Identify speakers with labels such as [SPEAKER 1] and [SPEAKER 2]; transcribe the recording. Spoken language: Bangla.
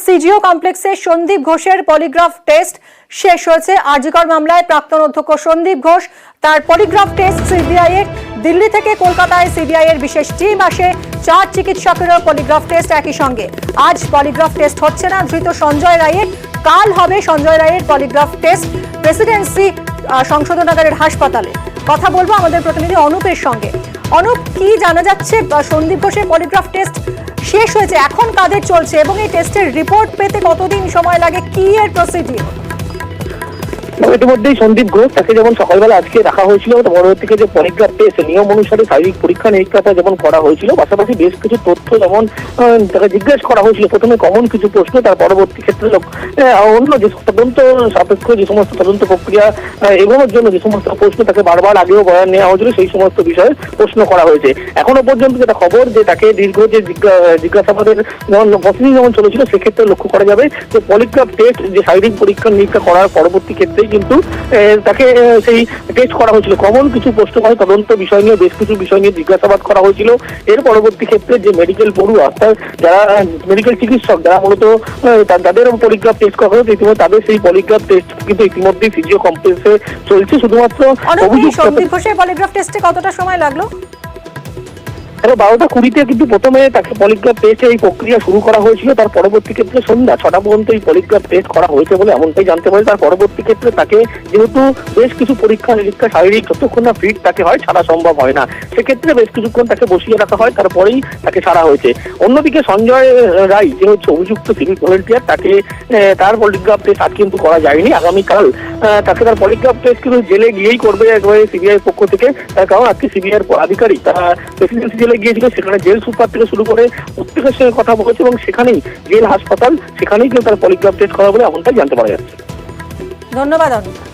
[SPEAKER 1] সিজিও কমপ্লেক্সে সন্দীপ ঘোষের পলিগ্রাফ টেস্ট শেষ হয়েছে। আরজিকর মামলায় প্রাক্তন অধ্যক্ষ সন্দীপ ঘোষ তার পলিগ্রাফ টেস্ট সিবিআই এর দিল্লি থেকে কলকাতায় সিবিআই এর বিশেষ টিম আসে। 4 চিকিৎসকেরও পলিগ্রাফ টেস্ট একই সঙ্গে। আজ পলিগ্রাফ টেস্ট হচ্ছে না ধৃত সঞ্জয় রায়ের, কাল হবে সঞ্জয় রায়ের পলিগ্রাফ টেস্ট প্রেসিডেন্সি সংশোধনাগারের হাসপাতালে। কথা বলবো আমাদের প্রতিনিধি অনুপের সঙ্গে। অনুপ, কি জানা যাচ্ছে? সন্দীপ ঘোষের পলিগ্রাফ টেস্ট শেষ হয়েছে, এখন কাদের চলছে এবং এই টেস্টের রিপোর্ট পেতে কতদিন সময় লাগে, কি এর প্রসিডিউর?
[SPEAKER 2] ইতিমধ্যেই সন্দীপ ঘোষ তাকে যেমন সকালবেলা আজকে রাখা হয়েছিল, পরবর্তীকে যে পলিগ্রাফ টেস্ট নিয়ম অনুসারে শারীরিক পরীক্ষা নিরীক্ষাটা যেমন করা হয়েছিল, পাশাপাশি বেশ কিছু তথ্য যেমন তাকে জিজ্ঞেস করা হয়েছিল, প্রথমে কমন কিছু প্রশ্ন, তার পরবর্তী ক্ষেত্রে অন্য যে তদন্ত সাপেক্ষ যে সমস্ত তদন্ত প্রক্রিয়া এগোনোর জন্য যে সমস্ত প্রশ্ন তাকে বারবার আগেও বয়ান নেওয়া হয়েছিল, সেই সমস্ত বিষয়ে প্রশ্ন করা হয়েছে। এখনো পর্যন্ত যেটা খবর যে তাকে দীর্ঘ যে জিজ্ঞাসাবাদের প্রসেসিং যেমন চলেছিল, সেক্ষেত্রে লক্ষ্য করা যাবে যে পলিগ্রাফ টেস্ট যে শারীরিক পরীক্ষা নিরীক্ষা করার পরবর্তী ক্ষেত্রে কিন্তু তাকে সেই টেস্ট করা হয়েছিল। কমন কিছু প্রশ্ন হয়, তদন্ত বিষয় নিয়ে বেশ কিছু বিষয় নিয়ে জিজ্ঞাসাবাদ করা হয়েছিল। এর পরবর্তী ক্ষেত্রে যে মেডিকেল পড়ুয়া অর্থাৎ যারা মেডিকেল চিকিৎসক যারা মূলত তাদের পলিগ্রাফ টেস্ট করা হয়েছে, ইতিমধ্যে তাদের সেই পলিগ্রাফ টেস্ট কিন্তু ইতিমধ্যেই ফিজিও কমপ্লেক্সে চলছে। শুধুমাত্র
[SPEAKER 1] সন্দীপ ঘোষের পলিগ্রাফ টেস্টে কতটা সময় লাগলো?
[SPEAKER 2] 12:20 কিন্তু প্রথমে তাকে পলিগ্রাফ টেস্টে এই প্রক্রিয়া শুরু করা হয়েছিল। তার পরবর্তী ক্ষেত্রে সন্ধ্যা 6টা পর্যন্ত এই পলিগ্রাফ টেস্ট করা হয়েছে বলে এমনটাই জানতে পারি। তার পরবর্তী ক্ষেত্রে তাকে যেহেতু বেশ কিছু পরীক্ষা নিরীক্ষা শারীরিক যতক্ষণ না ফিট তাকে হয় ছাড়া সম্ভব হয় না, সেক্ষেত্রে বেশ কিছুক্ষণ তাকে বসিয়ে রাখা হয়, তারপরেই তাকে ছাড়া হয়েছে। অন্যদিকে সঞ্জয় রায় যে হচ্ছে অভিযুক্ত সিভিক ভলেন্টিয়ার, তাকে তার পলিগ্রাফ টেস্ট আজ কিন্তু করা যায়নি। আগামীকাল তাকে তার পলিগ্রাফ টেস্ট কিন্তু জেলে গিয়েই করবে একবারে সিবিআই পক্ষ থেকে। তার কারণ আজকে সিবিআই এর আধিকারিক তারা প্রেসিডেন্সি জেলে গিয়েছিল, সেখানে জেল সুপার থেকে শুরু করে প্রত্যেকের সঙ্গে কথা বলেছে এবং সেখানেই জেল হাসপাতাল সেখানেই কিন্তু তার পলিগ্রাফ টেস্ট করা বলে এমনটাই জানতে পারা যাচ্ছে।
[SPEAKER 1] ধন্যবাদ অনুপ।